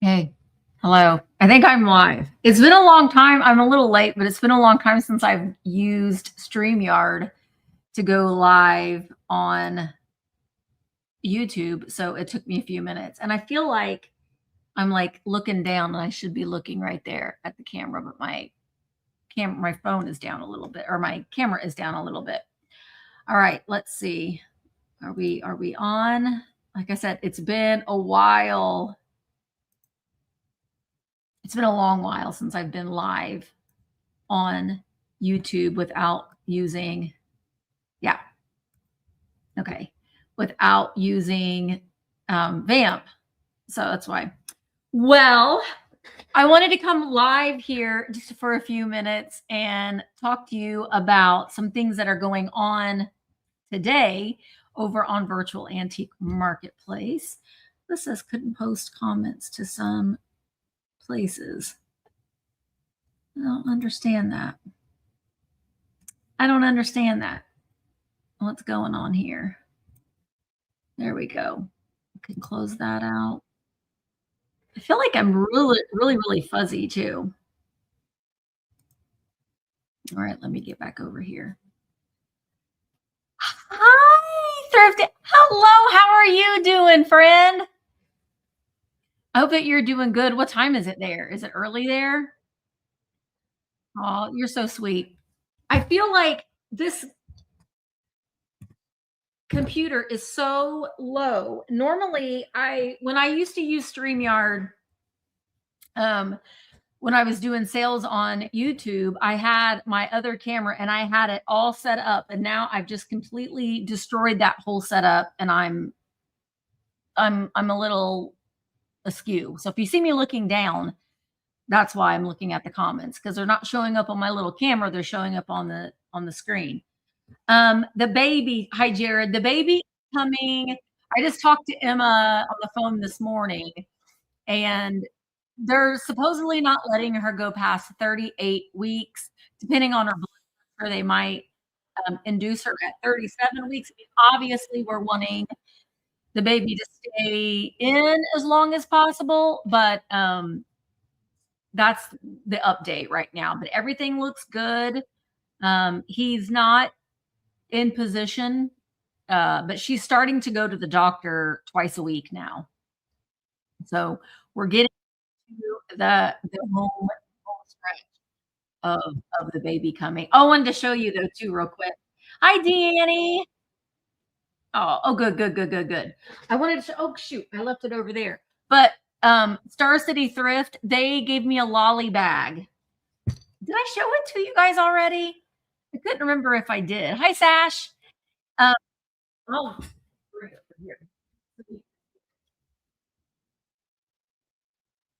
Hey, hello. I think I'm live. It's been a long time. I'm a little late, but it's been a long time since I've used StreamYard to go live on YouTube. So it took me a few minutes. And I feel like I'm like looking down and I should be looking right there at the camera, but my phone is down a little bit, or my camera is down a little bit. All right, let's see. Are we on? Like I said, it's been a while. It's been a long while since I've been live on YouTube without using, yeah, okay, without using VAMP. So that's why. Well, I wanted to come live here just for a few minutes and talk to you about some things that are going on today over on Virtual Antique Marketplace. This says couldn't post comments to some places. I don't understand that. I don't understand that. What's going on here? There we go. I can close that out. I feel like I'm really fuzzy too. All right, let me get back over here. Hi, Thrifter. Hello, how are you doing, friend? I hope that you're doing good. What time is it there? Is it early there? Oh, you're so sweet. I feel like this computer is so low. Normally, when I used to use StreamYard, when I was doing sales on YouTube, I had my other camera and I had it all set up, and now I've just completely destroyed that whole setup, and I'm a little askew. So if you see me looking down, that's why I'm looking at the comments, because they're not showing up on my little camera, they're showing up on the screen. The baby, hi Jared, the baby coming. I just talked to Emma on the phone this morning, and they're supposedly not letting her go past 38 weeks. Depending on her blood pressure, they might induce her at 37 weeks. I mean, obviously, we're wanting the baby to stay in as long as possible, but that's the update right now. But everything looks good. He's not in position, but she's starting to go to the doctor twice a week now. So we're getting to the home stretch of the baby coming. Oh, I wanted to show you though too, real quick. Hi, Danny. Oh, good. I wanted to show, oh shoot, I left it over there. But Star City Thrift, they gave me a lolly bag. Did I show it to you guys already? I couldn't remember if I did. Hi, Sash. Um, oh, right over here.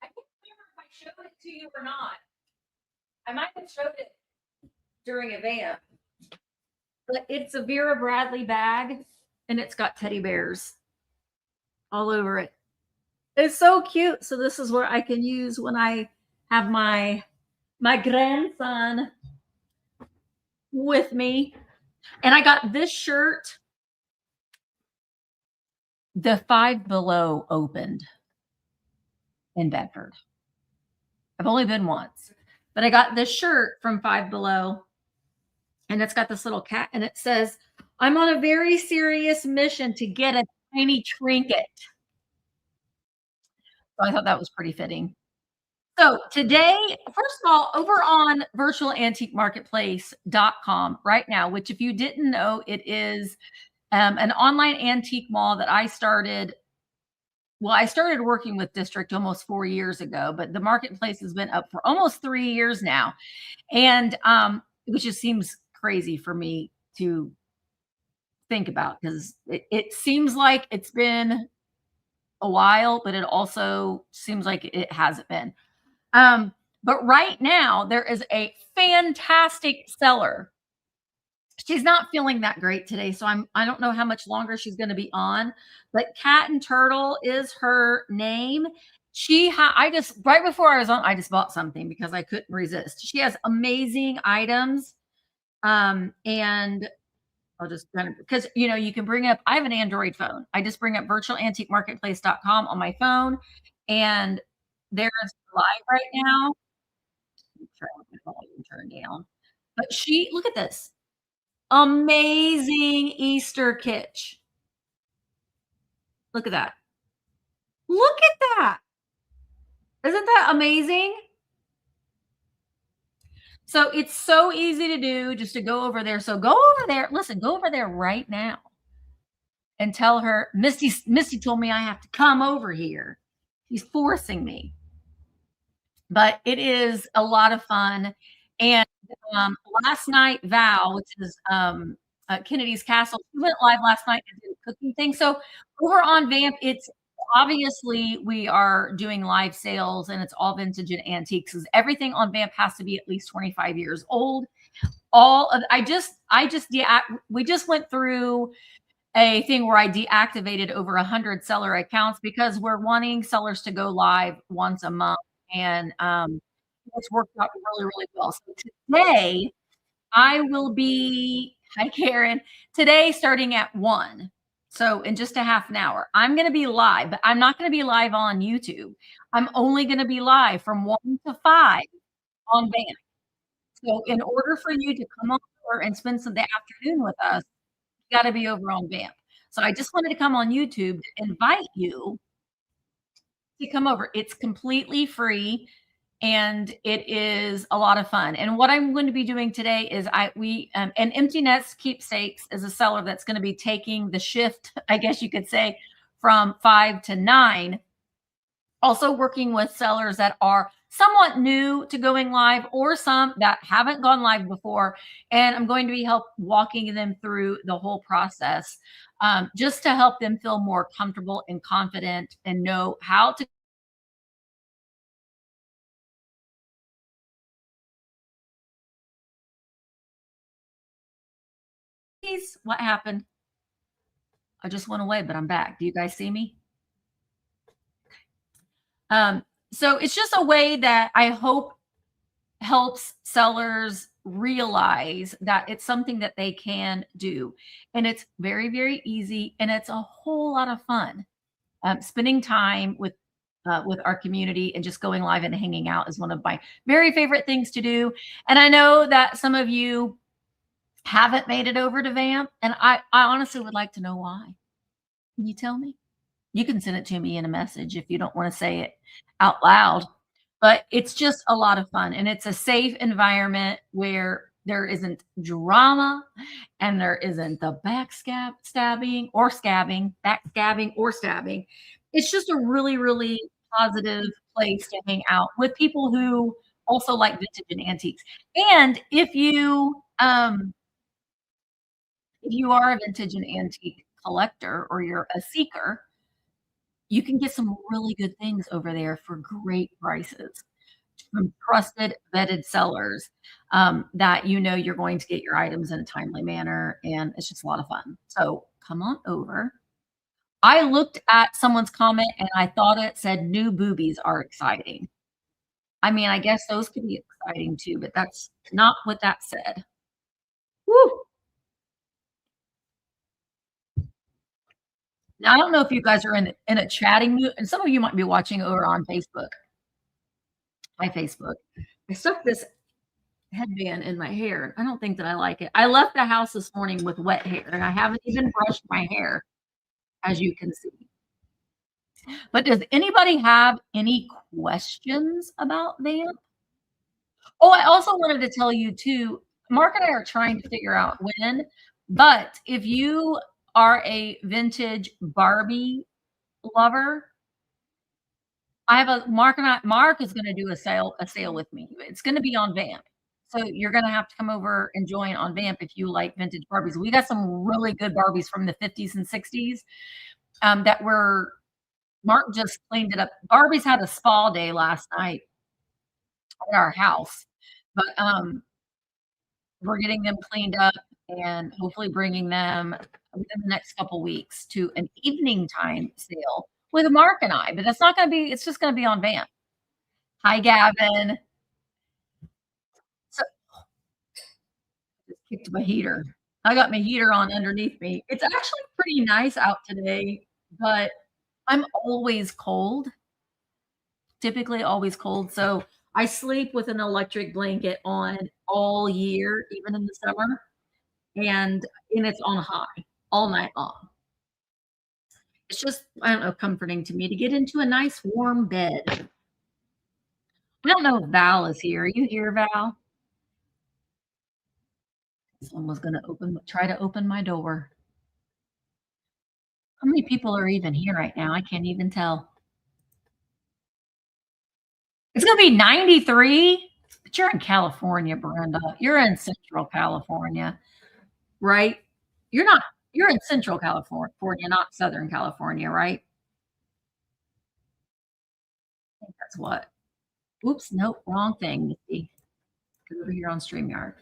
I can't remember if I showed it to you or not. I might have showed it during a vamp, but it's a Vera Bradley bag and it's got teddy bears all over it. It's so cute. So this is what I can use when I have my grandson with me. And I got this shirt. The Five Below opened in Bedford. I've only been once, but I got this shirt from Five Below, and it's got this little cat, and it says, "I'm on a very serious mission to get a tiny trinket." So I thought that was pretty fitting. So today, first of all, over on virtualantiquemarketplace.com right now, which if you didn't know, it is an online antique mall that I started. Well, I started working with District almost 4 years ago, but the marketplace has been up for almost 3 years now. And which just seems crazy for me to think about, because it seems like it's been a while, but it also seems like it hasn't been. But right now, there is a fantastic seller. She's not feeling that great today, so I don't know how much longer she's going to be on, but Cat and Turtle is her name. I just right before I was on, I just bought something because I couldn't resist. She has amazing items. And I'll just kind of, because you can bring up, I have an Android phone. I just bring up virtualantiquemarketplace.com on my phone, and There's live right now. Turn my volume turn down. But she look at this. Amazing Easter kitsch. Look at that. Look at that. Isn't that amazing? So it's so easy to do just to go over there. So go over there. Listen, go over there right now and tell her, Misty told me I have to come over here. He's forcing me. But it is a lot of fun. And last night, Val, which is Kennedy's Castle, she went live last night and did a cooking thing. So over on Vamp, it's obviously we are doing live sales and it's all vintage and antiques because everything on Vamp has to be at least 25 years old. All of we just went through a thing where I deactivated over 100 seller accounts because we're wanting sellers to go live once a month, and it's worked out really, really well. So today I will be hi Karen. Today starting at 1. So in just a half an hour, I'm going to be live, but I'm not going to be live on YouTube. I'm only going to be live from 1 to 5 on Vamp. So in order for you to come over and spend some the afternoon with us, you got to be over on Vamp. So I just wanted to come on YouTube to invite you to come over. It's completely free and it is a lot of fun. And what I'm going to be doing today is and Empty Nest Keepsakes is a seller that's going to be taking the shift, I guess you could say, from 5 to 9. Also working with sellers that are somewhat new to going live or some that haven't gone live before. And I'm going to be walking them through the whole process just to help them feel more comfortable and confident and know how to. What happened? I just went away, but I'm back. Do you guys see me? So it's just a way that I hope helps sellers realize that it's something that they can do. And it's very, very easy. And it's a whole lot of fun. Spending time with our community and just going live and hanging out is one of my very favorite things to do. And I know that some of you haven't made it over to Vamp. And I honestly would like to know why. Can you tell me? You can send it to me in a message if you don't want to say it out loud. But it's just a lot of fun, and it's a safe environment where there isn't drama and there isn't the backstabbing or stabbing. It's just a really, really positive place to hang out with people who also like vintage and antiques. And if you are a vintage and antique collector or you're a seeker, you can get some really good things over there for great prices from trusted, vetted sellers that you know you're going to get your items in a timely manner, and it's just a lot of fun. So come on over. I looked at someone's comment and I thought it said new boobies are exciting. I mean, I guess those could be exciting too, but that's not what that said. Woo! Now I don't know if you guys are in a chatting mood, and some of you might be watching over on Facebook. My Facebook. I stuck this headband in my hair. I don't think that I like it. I left the house this morning with wet hair, and I haven't even brushed my hair, as you can see. But does anybody have any questions about Vamp? Oh, I also wanted to tell you too, Mark and I are trying to figure out when, but if you are a vintage Barbie lover, I have a Mark is gonna do a sale with me. It's gonna be on Vamp. So you're gonna have to come over and join on Vamp if you like vintage Barbies. We got some really good Barbies from the 50s and 60s that were Mark just cleaned it up. Barbies had a spa day last night at our house, but we're getting them cleaned up and hopefully bringing them within the next couple weeks to an evening time sale with Mark and I. But that's not going to be. It's just going to be on Vamp. Hi, Gavin. So just kicked my heater. I got my heater on underneath me. It's actually pretty nice out today, but I'm always cold. typically always cold. So I sleep with an electric blanket on all year, even in the summer, and it's on high all night long. It's just, I don't know, comforting to me to get into a nice warm bed. I don't know if Val is here. Are you here, Val? Someone's gonna try to open my door. How many people are even here right now? I can't even tell. It's gonna be 93, but you're in California, Brenda. You're in Central California, right? You're not, you're in Central California, not Southern California, right? I think that's what. Oops, nope, wrong thing, Misty. Over here on StreamYard.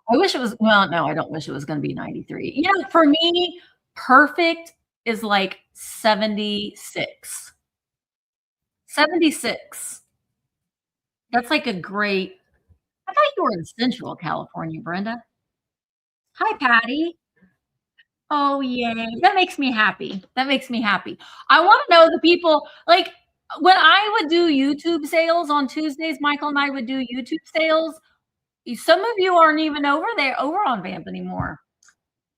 I wish it was, well, no, I don't wish it was gonna be 93. You know, for me, perfect is like 76. 76. That's like a great, I thought you were in Central California, Brenda. Hi, Patty. Oh, yay. That makes me happy. That makes me happy. I wanna know the people like, when I would do YouTube sales on Tuesdays, Michael and I would do YouTube sales, some of you aren't even over there over on VAMP anymore,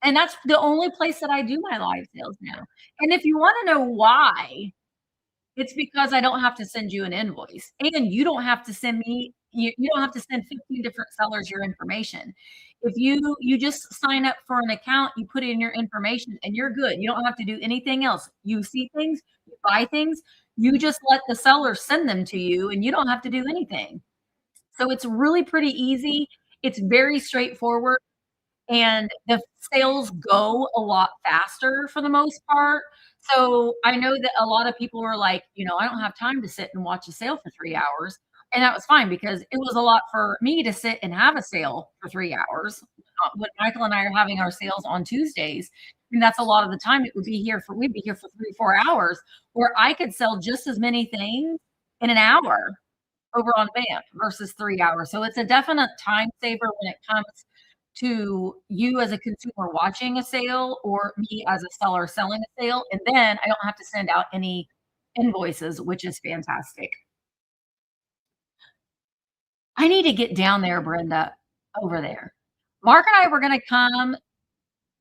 and that's the only place that I do my live sales now, and if you wanna know why, it's because I don't have to send you an invoice, and you don't have to send me you don't have to send 15 different sellers your information. If you just sign up for an account, you put in your information, and you're good. You don't have to do anything else. You see things, you buy things, you just let the seller send them to you, and you don't have to do anything. So it's really pretty easy. It's very straightforward. And the sales go a lot faster for the most part. So I know that a lot of people are like, I don't have time to sit and watch a sale for 3 hours, and that was fine because it was a lot for me to sit and have a sale for 3 hours. When Michael and I are having our sales on Tuesdays, and that's a lot of the time we'd be here for 3, 4 hours, where I could sell just as many things in an hour over on VAMP versus 3 hours. So it's a definite time saver when it comes to you as a consumer watching a sale or me as a seller selling a sale, and then I don't have to send out any invoices, which is fantastic. I need to get down there, Brenda, over there. Mark and I were gonna come.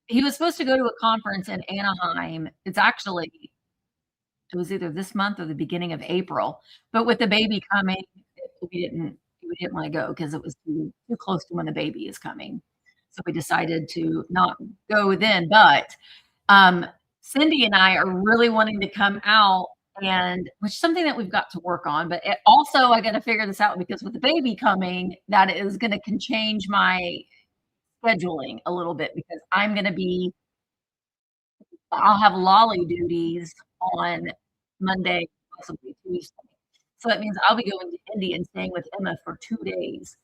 He was supposed to go to a conference in Anaheim. It was either this month or the beginning of April, but with the baby coming, we didn't wanna go because it was too close to when the baby is coming. So we decided to not go then, but, um, Cindy and I are really wanting to come out, and which is something that we've got to work on, but it also I gotta figure this out because with the baby coming, that is gonna can change my scheduling a little bit because I'll have lolly duties on Monday, possibly Tuesday. So that means I'll be going to Indy and staying with Emma for 2 days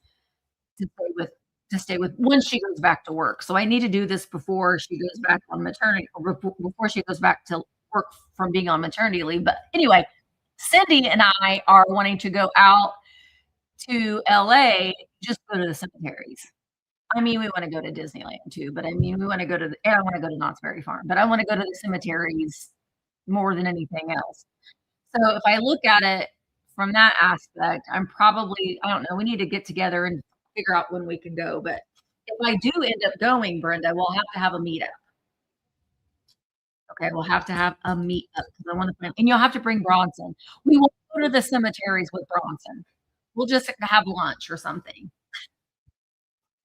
to stay with to stay with once she goes back to work. So I need to do this before she goes back on maternity or before she goes back to work from being on maternity leave. But anyway, Cindy and I are wanting to go out to LA, just go to the cemeteries. I mean, we wanna go to Disneyland too, but I mean, we wanna go to the and I wanna go to Knott's Berry Farm, but I wanna go to the cemeteries more than anything else. So if I look at it from that aspect, I don't know, we need to get together and figure out when we can go, but if I do end up going, Brenda, we'll have to have a meetup. Okay, we'll have to have a meetup because I wanna plan and you'll have to bring Bronson. We won't go to the cemeteries with Bronson. We'll just have lunch or something,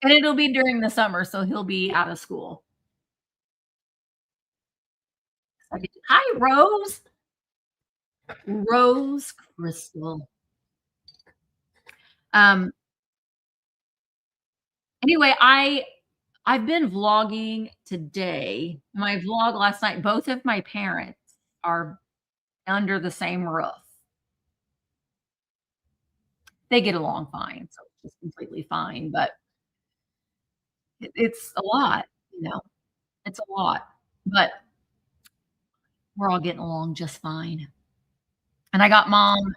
and it'll be during the summer, so he'll be out of school. Hi, Rose. Rose Crystal. Um, anyway, I've been vlogging today. My vlog last night, both of my parents are under the same roof. They get along fine, so it's just completely fine, but it's a lot, you know, it's a lot, but we're all getting along just fine. And I got mom,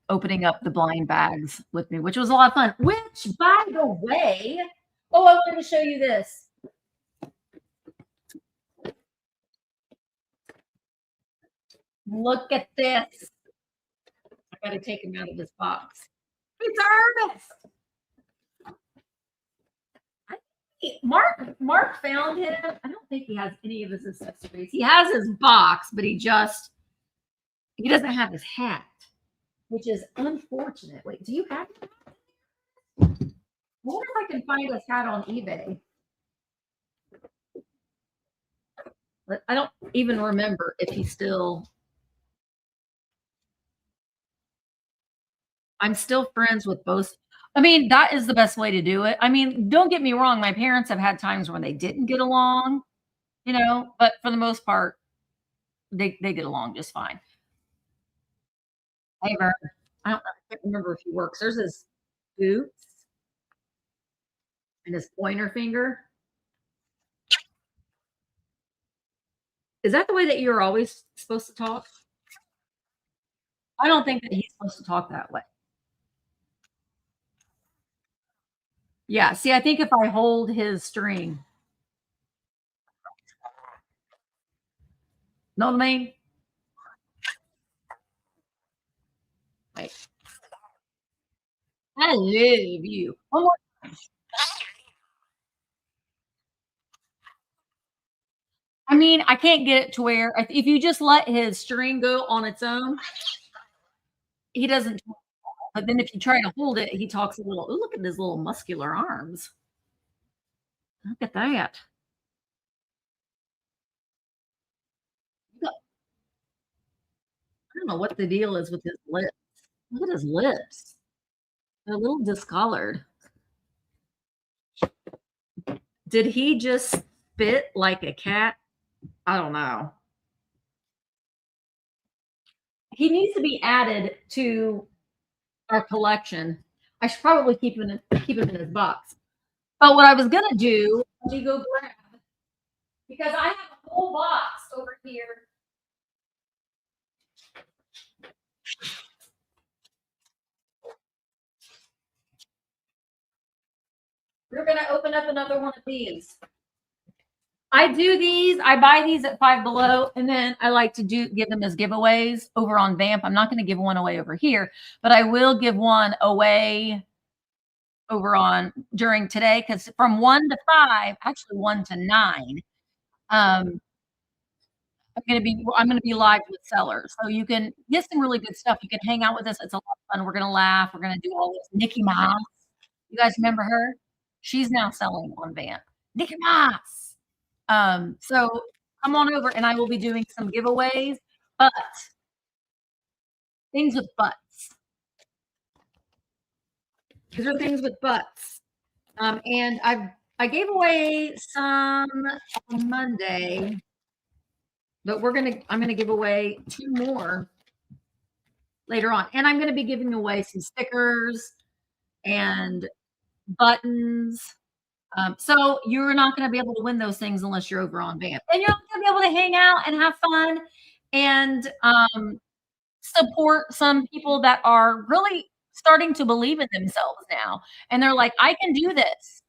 opening up the blind bags with me, which was a lot of fun, which, by the way, oh, I wanted to show you this. Look at this. I gotta take him out of his box. It's Ernest. I Mark found him. I don't think he has any of his accessories. He has his box, but he doesn't have his hat, which is unfortunate. Wait, do you have it? I wonder if I can find his hat on eBay. But I don't even remember if he's still. I'm still friends with both. I mean, that is the best way to do it. I mean, don't get me wrong. My parents have had times when they didn't get along, but for the most part, they get along just fine. Hey, Vern, I can't remember if he works. There's his boots and his pointer finger. Is that the way that you're always supposed to talk? I don't think that he's supposed to talk that way. Yeah, see, I think if I hold his string, know what I mean? Like, I love you. One more. I mean, I can't get it to where if you just let his string go on its own, he doesn't talk. But then if you try to hold it, he talks a little. Ooh, look at his little muscular arms. Look at that. I don't know what the deal is with his lips. Look at his lips. They're a little discolored. Did he just spit like a cat? I don't know. He needs to be added to our collection. I should probably keep him in his box. But what I was gonna do, let me go grab because I have a whole box over here. We're gonna open up another one of these. I do these. I buy these at Five Below, and then I like to give them as giveaways over on VAMP. I'm not going to give one away over here, but I will give one away over on during today because from 1 to 5, actually 1 to 9, I'm gonna be live with sellers, so you can get some really good stuff. You can hang out with us. It's a lot of fun. We're gonna laugh. We're gonna do all this. Nikki Mouse, you guys remember her? She's now selling on VAMP. Nikki Mouse. So come on over, and I will be doing some giveaways, but things with butts. These are things with butts. And I gave away some on Monday, but I'm gonna give away 2 more later on. And I'm gonna be giving away some stickers and buttons. So you're not gonna be able to win those things unless you're over on VAMP. And you're gonna be able to hang out and have fun and support some people that are really starting to believe in themselves now. And they're like, I can do this.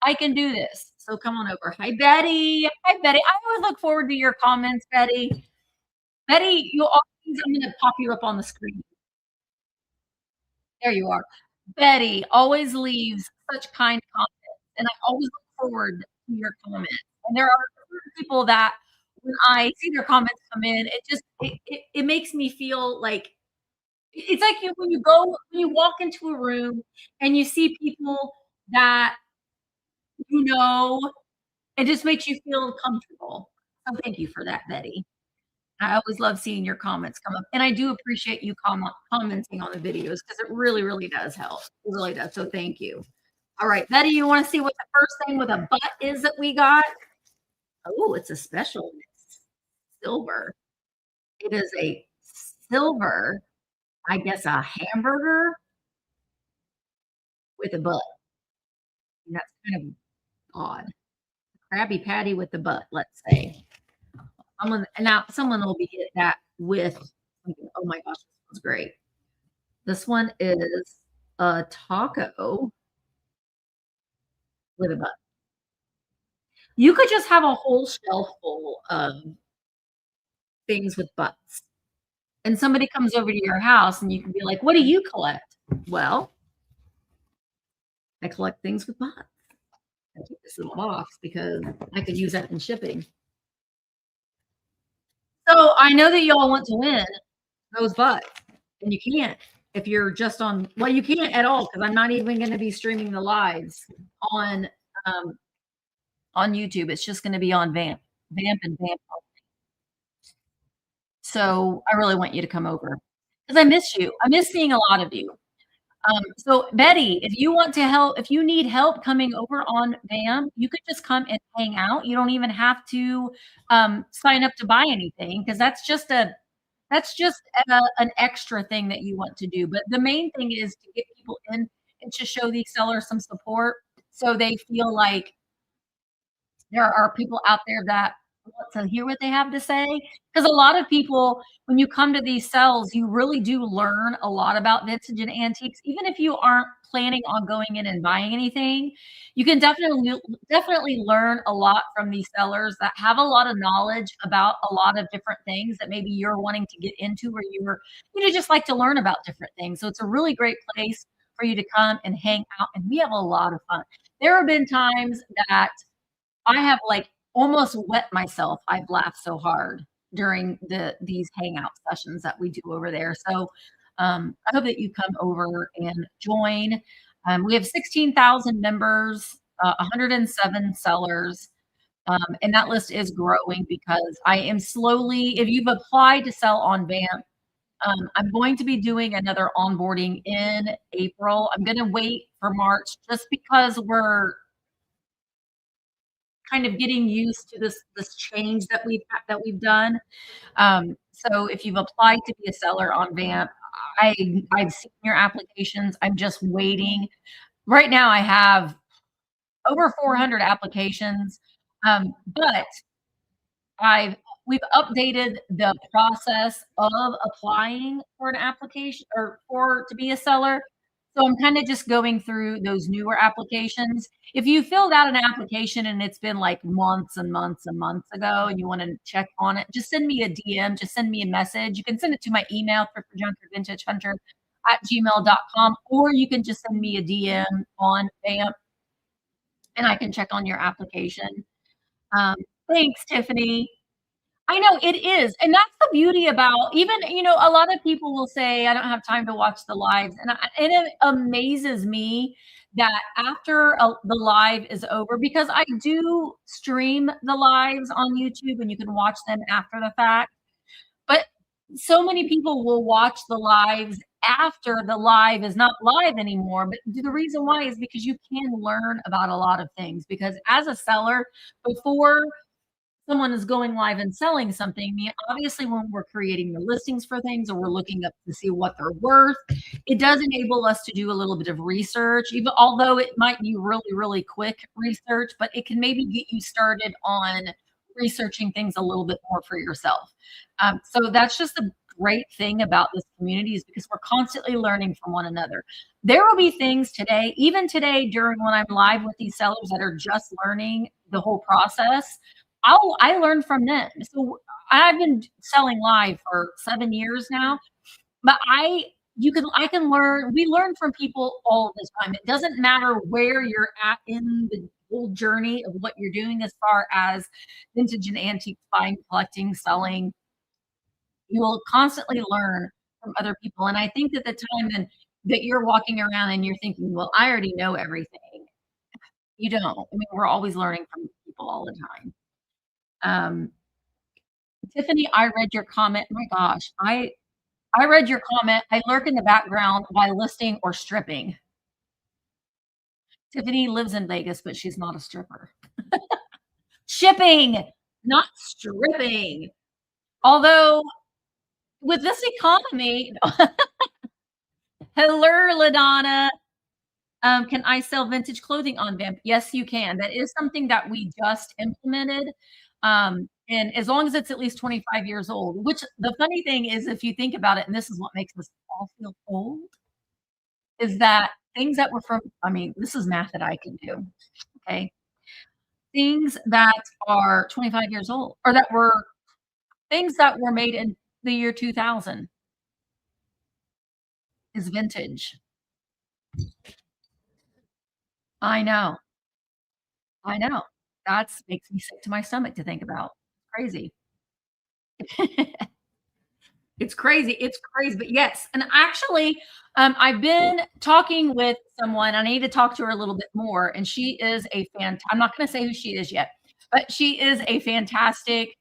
I can do this. So come on over. Hi, Betty. Hi, Betty. I always look forward to your comments, Betty. Betty, I'm going to pop you up on the screen. There you are. Betty always leaves such kind comments, and I always look forward to your comments. And there are certain people that when I see their comments come in, it makes me feel like it's like when you walk into a room and you see people that it just makes you feel comfortable. So thank you for that, Betty. I always love seeing your comments come up, and I do appreciate you commenting on the videos because it really, really does help. It really does. So thank you. All right, Betty, you want to see what the first thing with a butt is that we got? Oh, it's a special silver. It is a silver, I guess, a hamburger with a butt. And that's kind of odd. Krabby Patty with the butt, let's say. Someone will be getting that with, oh my gosh, this one's great. This one is a taco with a butt. You could just have a whole shelf full of things with butts. and somebody comes over to your house and you can be like, "What do you collect?" "Well, I collect things with bots. I keep this little box because I could use that in shipping." So I know that y'all want to win those butts, and you can't if you're just on. Well, you can't at all because I'm not even going to be streaming the lives on um, on YouTube. It's just going to be on VAMP and VAMP. So I really want you to come over because I miss you. I miss seeing a lot of you. So Betty, if you want to help, if you need help coming over on VAMP, you could just come and hang out. You don't even have to sign up to buy anything because that's just an extra thing that you want to do. But the main thing is to get people in and to show these sellers some support so they feel like there are people out there that want to hear what they have to say. Because a lot of people, when you come to these sales, you really do learn a lot about vintage and antiques. Even if you aren't planning on going in and buying anything, you can definitely learn a lot from these sellers that have a lot of knowledge about a lot of different things that maybe you're wanting to get into, or just like to learn about different things. So it's a really great place for you to come and hang out, and we have a lot of fun. There have been times that I have, like, almost wet myself. I've laughed so hard during these hangout sessions that we do over there. So, I hope that you come over and join. We have 16,000 members, 107 sellers, and that list is growing because I am slowly if you've applied to sell on VAMP, I'm going to be doing another onboarding in April. I'm gonna wait for March just because we're kind of getting used to this change that we've done. So if you've applied to be a seller on VAMP, I I've seen your applications. I'm just waiting. Right now, I have over 400 applications, but I've we've updated the process of applying for an application or for to be a seller. So I'm kinda just going through those newer applications. If you filled out an application and it's been, like, months and months and months ago and you wanna check on it, just send me a DM, just send me a message. You can send it to my email, thrifterjunkervintagehunter@gmail.com, or you can just send me a DM on VAMP, and I can check on your application. Um, Thanks, Tiffany. I know it is, and that's the beauty about even a lot of people will say, "I don't have time to watch the lives," and it amazes me that after the live is over because I do stream the lives on YouTube, and you can watch them after the fact, but so many people will watch the lives after the live is not live anymore, but the reason why is because you can learn about a lot of things, because as a seller, before someone is going live and selling something, obviously, when we're creating the listings for things or we're looking up to see what they're worth, it does enable us to do a little bit of research, even although it might be really, really quick research, but it can maybe get you started on researching things a little bit more for yourself. So that's just the great thing about this community is because we're constantly learning from one another. There will be things today, even today, during when I'm live with these sellers that are just learning the whole process. I learn from them. So I've been selling live for 7 years now, but I can learn we learn from people all the time. It doesn't matter where you're at in the whole journey of what you're doing as far as vintage and antique buying, collecting, selling. You will constantly learn from other people, and I think that the time that you're walking around and you're thinking, "Well, I already know everything." You don't. I mean, we're always learning from people all the time. Um, Tiffany, I read your comment. My gosh, I read your comment. I lurk in the background while listing or stripping. Tiffany lives in Vegas, but she's not a stripper. Shipping, not stripping. Although with this economy, hello, LaDonna. Can I sell vintage clothing on VAMP? Yes, you can. That is something that we just implemented. And as long as it's at least 25 years old, which the funny thing is, if you think about it, and this is what makes us all feel old, is that things that were from, I mean, this is math that I can do. Okay. Things that are 25 years old or that were things that were made in the year 2000 is vintage. I know, I know. That's makes me sick to my stomach to think about. Crazy. It's crazy, but yes, and actually, I've been talking with someone, I need to talk to her a little bit more, and she is a I'm not gonna say who she is yet, but she is a fantastic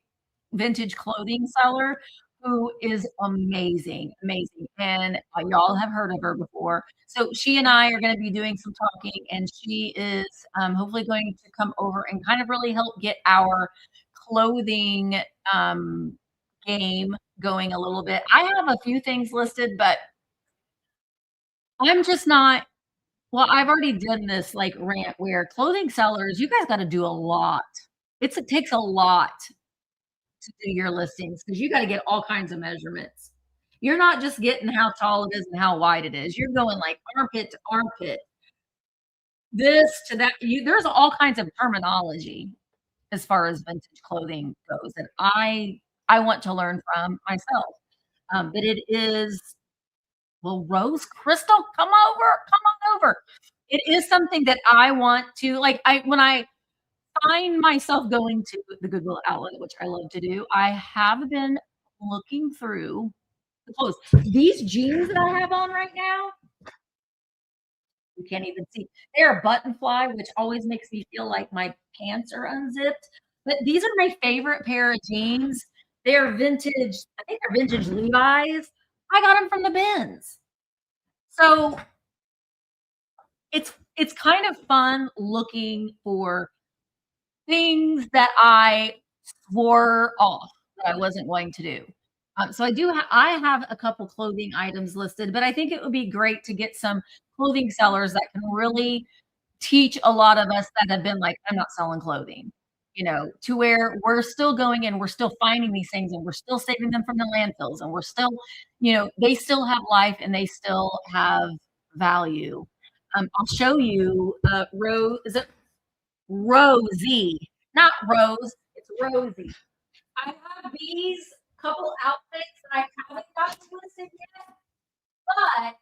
vintage clothing seller who is amazing, amazing, and, y'all have heard of her before. So she and I are gonna be doing some talking, and she is, hopefully going to come over and kind of really help get our clothing, um, game going a little bit. I have a few things listed, but I'm just not well, I've already done this, like, rant where clothing sellers, you guys gotta do a lot. It takes a lot to do your listings because you gotta get all kinds of measurements. You're not just getting how tall it is and how wide it is. You're going, like, armpit to armpit, this to that. There's all kinds of terminology as far as vintage clothing goes that I want to learn from myself. But it is well, Rose Crystal, come on over. It is something that I want to like, I when I find myself going to the Goodwill outlet, which I love to do, I have been looking through the clothes. These jeans that I have on right now, you can't even see. They're a button fly, which always makes me feel like my pants are unzipped. But these are my favorite pair of jeans. They're vintage, I think they're vintage Levi's. I got them from the bins. So it's kind of fun looking for things that I swore off that I wasn't going to do. So I have a couple clothing items listed, but I think it would be great to get some clothing sellers that can really teach a lot of us that have been like, "I'm not selling clothing," to where we're still going and we're still finding these things and we're still saving them from the landfills and we're still, they still have life and they still have value. I'll show you, is it Rosie, not Rose, it's Rosie. I have these couple outfits that I haven't gotten listed yet, but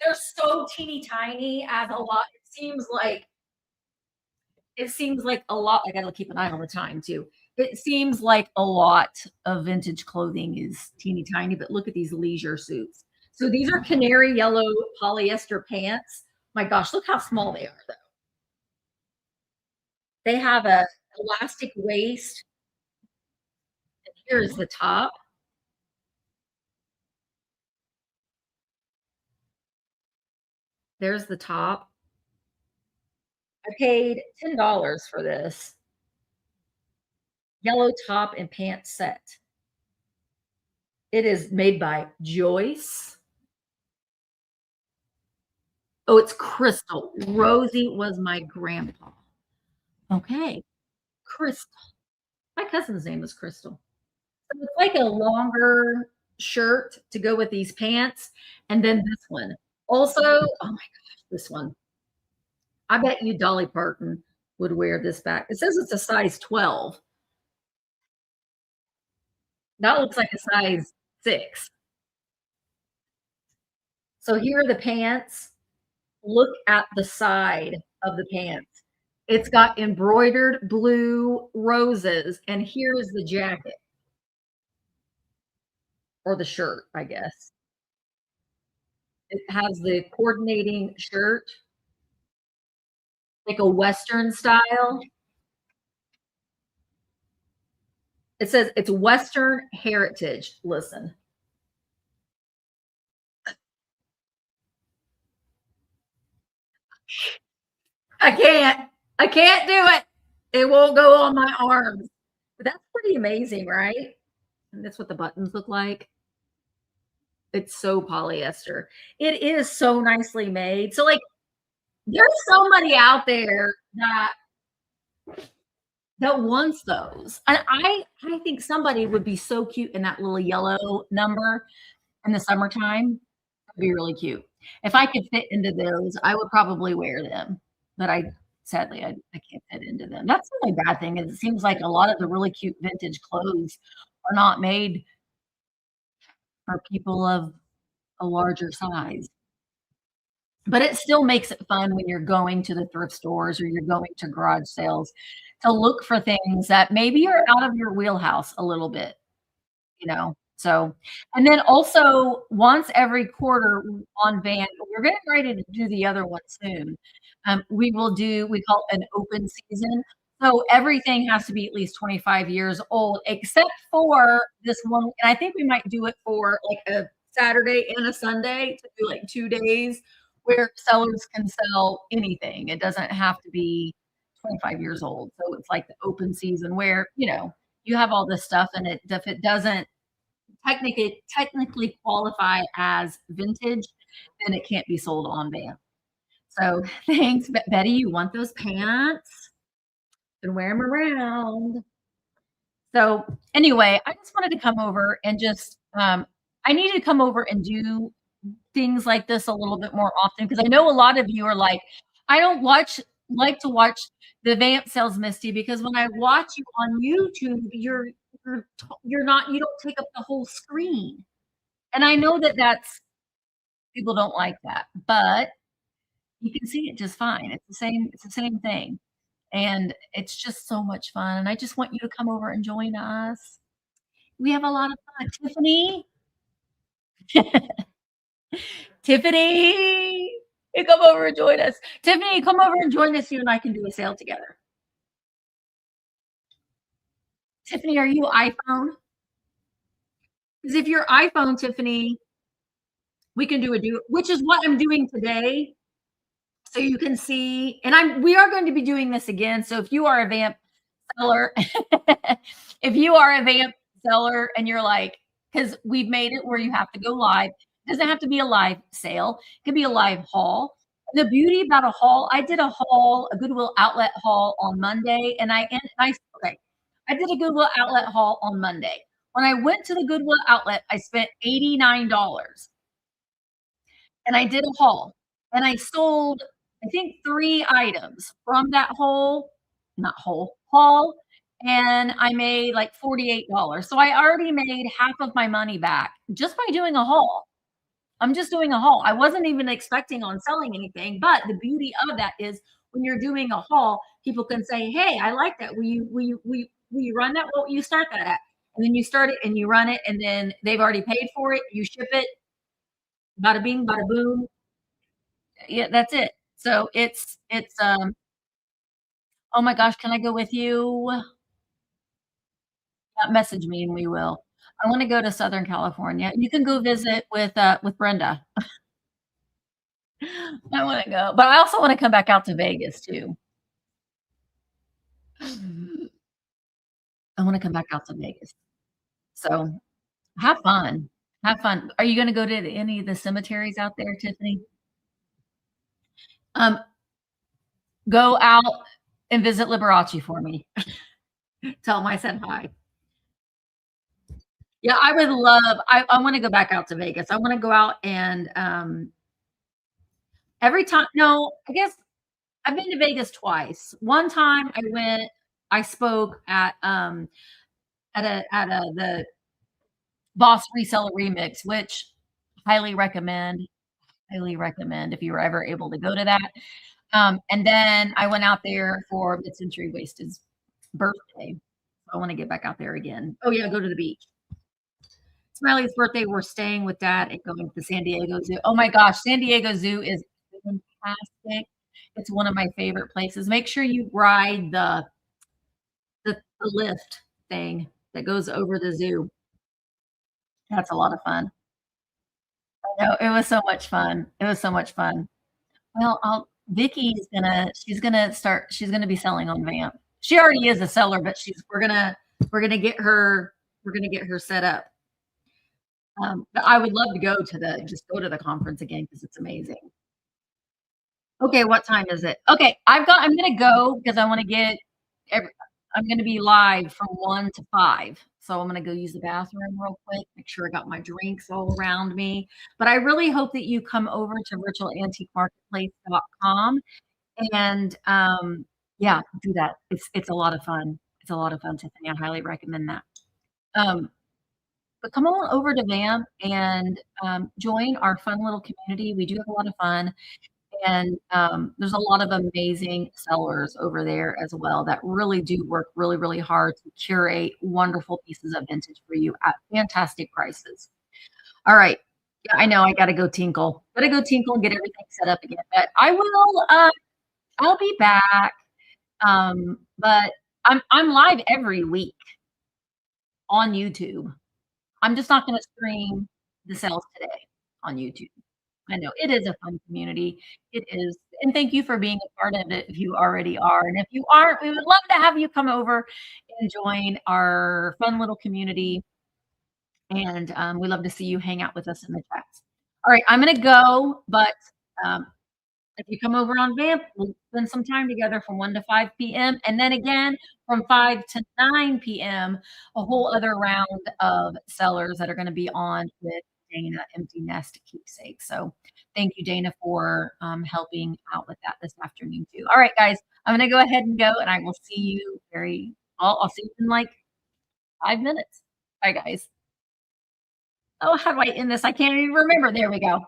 they're so teeny tiny as a lot. It seems like a lot. I gotta keep an eye on the time too. It seems like a lot of vintage clothing is teeny tiny, but look at these leisure suits. So these are canary yellow polyester pants. My gosh, look how small they are though. They have a elastic waist. Here's the top. There's the top. I paid $10 for this yellow top and pants set. It is made by Joyce. Oh, it's Crystal. Rosie was my grandpa. Okay, Crystal. My cousin's name is Crystal. So it's like a longer shirt to go with these pants, and then this one. Also, oh my gosh, this one. I bet you Dolly Parton would wear this back. It says it's a size 12. That looks like a size 6. So here are the pants. Look at the side of the pants. It's got embroidered blue roses, and here's the jacket or the shirt, I guess. It has the coordinating shirt, like a Western style. It says it's Western heritage. Listen, I can't. I can't do it. It won't go on my arms. But that's pretty amazing, right? And that's what the buttons look like. It's so polyester. It is so nicely made. So, like, there's somebody out there that wants those. And I think somebody would be so cute in that little yellow number in the summertime. It'd be really cute. If I could fit into those, I would probably wear them. But sadly I can't fit into them. That's the only bad thing is it seems like a lot of the really cute vintage clothes are not made. for people of a larger size. But it still makes it fun when you're going to the thrift stores or you're going to garage sales to look for things that maybe are out of your wheelhouse a little bit, you know? So, and then also once every quarter on Van, we're getting ready to do the other one soon. We will do, we call it an open season. So everything has to be at least 25 years old, except for this one. And I think we might do it for like a Saturday and a Sunday to do like 2 days where sellers can sell anything. It doesn't have to be 25 years old. So it's like the open season where, you have all this stuff and if it doesn't technically qualify as vintage, then it can't be sold on Van. So thanks, Betty. You want those pants? And wear them around. So anyway, I just wanted to come over and just I need to come over and do things like this a little bit more often because I know a lot of you are like, I don't like to watch the Vamp sales, Misty, because when I watch you on YouTube, you don't take up the whole screen. And I know that people don't like that, but you can see it just fine. It's the same thing. And it's just so much fun. And I just want you to come over and join us. We have a lot of fun. Tiffany, you come over and join us. Tiffany, come over and join us. You and I can do a sale together. Tiffany, are you iPhone? Because if you're iPhone, Tiffany, we can which is what I'm doing today. So you can see, and we are going to be doing this again. So if you are a Vamp seller, if you are a Vamp seller and you're like, because we've made it where you have to go live. It doesn't have to be a live sale. It could be a live haul. The beauty about a haul, I did a haul, a Goodwill outlet haul on Monday, and I did a Goodwill outlet haul on Monday. When I went to the Goodwill outlet, I spent $89, and I did a haul, and I sold, I think, 3 items from that haul, and I made like $48. So I already made half of my money back just by doing a haul. I'm just doing a haul. I wasn't even expecting on selling anything, but the beauty of that is when you're doing a haul, people can say, "Hey, I like that. Will you run that? What will you start that at?" And then you start it and you run it, and then they've already paid for it. You ship it, bada bing, bada boom. Yeah, that's it. So oh my gosh, can I go with you? Yeah, message me and we will. I want to go to Southern California. You can go visit with Brenda. I want to go, but I also want to come back out to Vegas too. I want to come back out to Vegas. So have fun. Have fun. Are you going to go to any of the cemeteries out there, Tiffany? Go out and visit Liberace for me. Tell them I said hi. Yeah, I would love, I want to go back out to Vegas. I want to go out and every time, no, I guess I've been to Vegas twice. One time I spoke at the Boss Reseller Remix, which highly recommend, if you were ever able to go to that. And then I went out there for Mid-Century Wasted's birthday. I want to get back out there again. Oh yeah, go to the beach. Smiley's birthday, we're staying with Dad and going to the San Diego Zoo. Oh my gosh, San Diego Zoo is fantastic. It's one of my favorite places. Make sure you ride the lift thing that goes over the zoo. That's a lot of fun. I know, it was so much fun. It was so much fun. Well, she's gonna be selling on Vamp. She already is a seller, but we're gonna get her set up. But I would love to go to the conference again because it's amazing. Okay, what time is it? Okay, I'm gonna go because I'm gonna be live from 1 to 5. So I'm gonna go use the bathroom real quick, make sure I got my drinks all around me. But I really hope that you come over to virtualantiquemarketplace.com and yeah, do that. It's a lot of fun. It's a lot of fun, Tiffany. I highly recommend that. Um, but come on over to VAMP and join our fun little community. We do have a lot of fun. And there's a lot of amazing sellers over there as well that really do work really, really hard to curate wonderful pieces of vintage for you at fantastic prices. All right. Yeah, I know I gotta go tinkle. Gotta go tinkle and get everything set up again. But I will I'll be back. But I'm live every week on YouTube. I'm just not gonna stream the sales today on YouTube. I know it is a fun community. It is. And thank you for being a part of it if you already are. And if you aren't, we would love to have you come over and join our fun little community. And we love to see you hang out with us in the chats. All right, I'm going to go, but um, if you come over on VAMP, we'll spend some time together from 1 to 5 p.m. And then again from 5 to 9 p.m., a whole other round of sellers that are going to be on with Dana, Empty Nest Keepsake. So thank you, Dana, for helping out with that this afternoon, too. All right, guys, I'm going to go ahead and go, and I will see you I'll see you in like 5 minutes. Bye, guys. Oh, how do I end this? I can't even remember. There we go.